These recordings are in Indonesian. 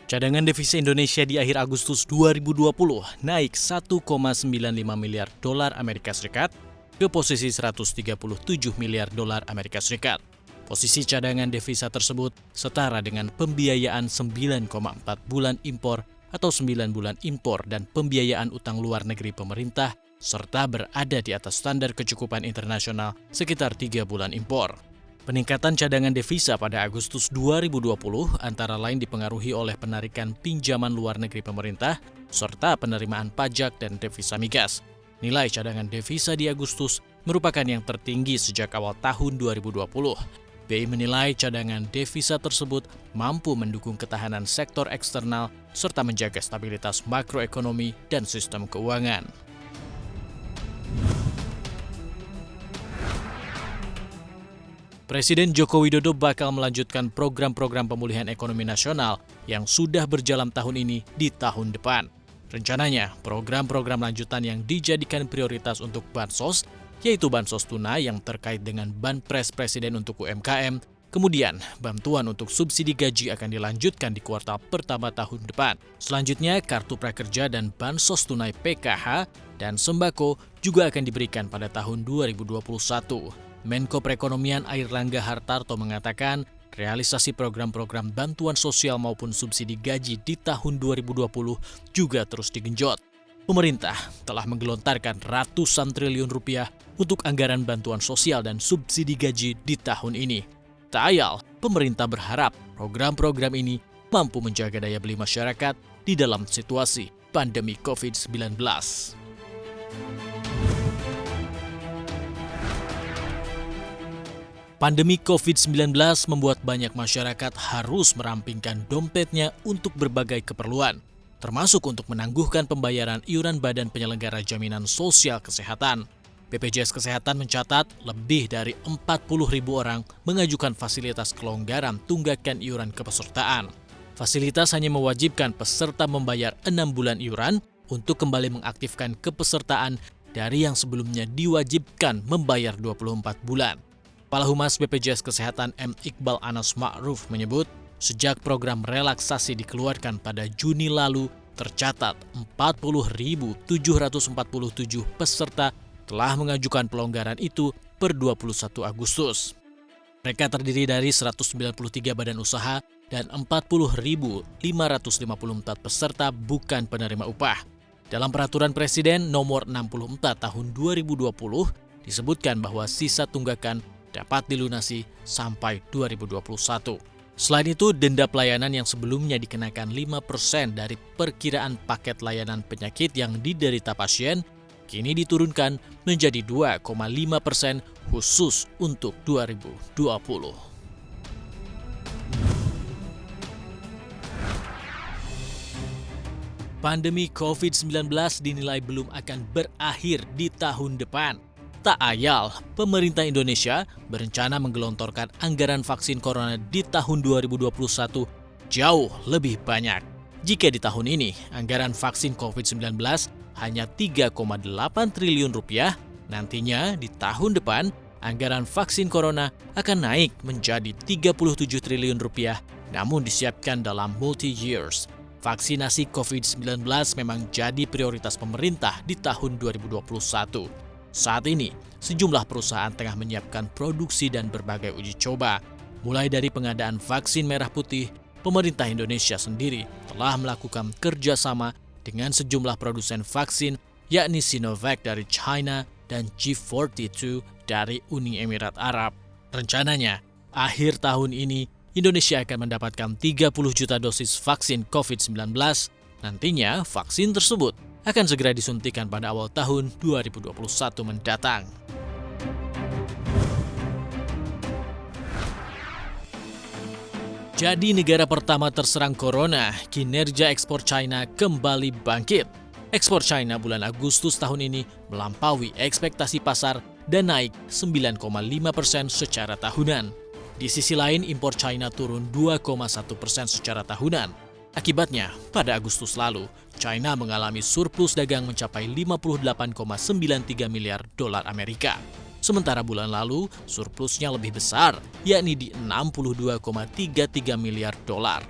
Cadangan devisa Indonesia di akhir Agustus 2020 naik 1,95 miliar dolar Amerika Serikat ke posisi 137 miliar dolar Amerika Serikat. Posisi cadangan devisa tersebut setara dengan pembiayaan 9,4 bulan impor atau 9 bulan impor dan pembiayaan utang luar negeri pemerintah serta berada di atas standar kecukupan internasional sekitar 3 bulan impor. Peningkatan cadangan devisa pada Agustus 2020 antara lain dipengaruhi oleh penarikan pinjaman luar negeri pemerintah serta penerimaan pajak dan devisa migas. Nilai cadangan devisa di Agustus merupakan yang tertinggi sejak awal tahun 2020. BI menilai cadangan devisa tersebut mampu mendukung ketahanan sektor eksternal serta menjaga stabilitas makroekonomi dan sistem keuangan. Presiden Joko Widodo bakal melanjutkan program-program pemulihan ekonomi nasional yang sudah berjalan tahun ini di tahun depan. Rencananya, program-program lanjutan yang dijadikan prioritas untuk Bansos, yaitu Bansos Tunai yang terkait dengan Banpres Presiden untuk UMKM, kemudian bantuan untuk subsidi gaji akan dilanjutkan di kuartal pertama tahun depan. Selanjutnya, Kartu Prakerja dan Bansos Tunai PKH dan Sembako juga akan diberikan pada tahun 2021. Menko Perekonomian Airlangga Hartarto mengatakan, realisasi program-program bantuan sosial maupun subsidi gaji di tahun 2020 juga terus digenjot. Pemerintah telah menggelontarkan ratusan triliun rupiah untuk anggaran bantuan sosial dan subsidi gaji di tahun ini. Tak ayal, pemerintah berharap program-program ini mampu menjaga daya beli masyarakat di dalam situasi pandemi COVID-19. Pandemi COVID-19 membuat banyak masyarakat harus merampingkan dompetnya untuk berbagai keperluan, termasuk untuk menangguhkan pembayaran iuran Badan Penyelenggara Jaminan Sosial Kesehatan. BPJS Kesehatan mencatat lebih dari 40.000 orang mengajukan fasilitas kelonggaran tunggakan iuran kepesertaan. Fasilitas hanya mewajibkan peserta membayar 6 bulan iuran untuk kembali mengaktifkan kepesertaan dari yang sebelumnya diwajibkan membayar 24 bulan. Kepala Humas BPJS Kesehatan M. Iqbal Anas Ma'ruf menyebut, sejak program relaksasi dikeluarkan pada Juni lalu, tercatat 40.747 peserta telah mengajukan pelonggaran itu per 21 Agustus. Mereka terdiri dari 193 badan usaha dan 40.554 peserta bukan penerima upah. Dalam Peraturan Presiden Nomor 64 Tahun 2020 disebutkan bahwa sisa tunggakan dapat dilunasi sampai 2021. Selain itu, denda pelayanan yang sebelumnya dikenakan 5% dari perkiraan paket layanan penyakit yang diderita pasien, kini diturunkan menjadi 2,5% khusus untuk 2020. Pandemi COVID-19 dinilai belum akan berakhir di tahun depan. Tak ayal, pemerintah Indonesia berencana menggelontorkan anggaran vaksin corona di tahun 2021 jauh lebih banyak. Jika di tahun ini anggaran vaksin COVID-19 hanya 3,8 triliun rupiah, nantinya di tahun depan anggaran vaksin corona akan naik menjadi 37 triliun rupiah, namun disiapkan dalam multi-years. Vaksinasi COVID-19 memang jadi prioritas pemerintah di tahun 2021. Saat ini, sejumlah perusahaan tengah menyiapkan produksi dan berbagai uji coba. Mulai dari pengadaan vaksin merah putih, pemerintah Indonesia sendiri telah melakukan kerjasama dengan sejumlah produsen vaksin, yakni Sinovac dari China dan G42 dari Uni Emirat Arab. Rencananya, akhir tahun ini, Indonesia akan mendapatkan 30 juta dosis vaksin COVID-19. Nantinya, vaksin tersebut akan segera disuntikan pada awal tahun 2021 mendatang. Jadi negara pertama terserang corona, kinerja ekspor China kembali bangkit. Ekspor China bulan Agustus tahun ini melampaui ekspektasi pasar dan naik 9,5% secara tahunan. Di sisi lain, impor China turun 2,1% secara tahunan. Akibatnya, pada Agustus lalu, China mengalami surplus dagang mencapai 58,93 miliar dolar Amerika. Sementara bulan lalu, surplusnya lebih besar, yakni di 62,33 miliar dolar.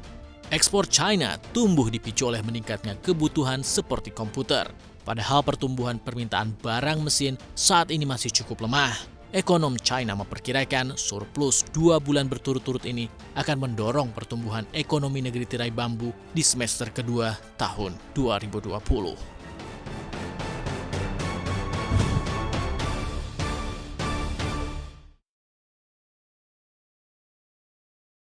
Ekspor China tumbuh dipicu oleh meningkatnya kebutuhan seperti komputer. Padahal pertumbuhan permintaan barang mesin saat ini masih cukup lemah. Ekonom China memperkirakan surplus 2 bulan berturut-turut ini akan mendorong pertumbuhan ekonomi negeri tirai bambu di semester kedua tahun 2020.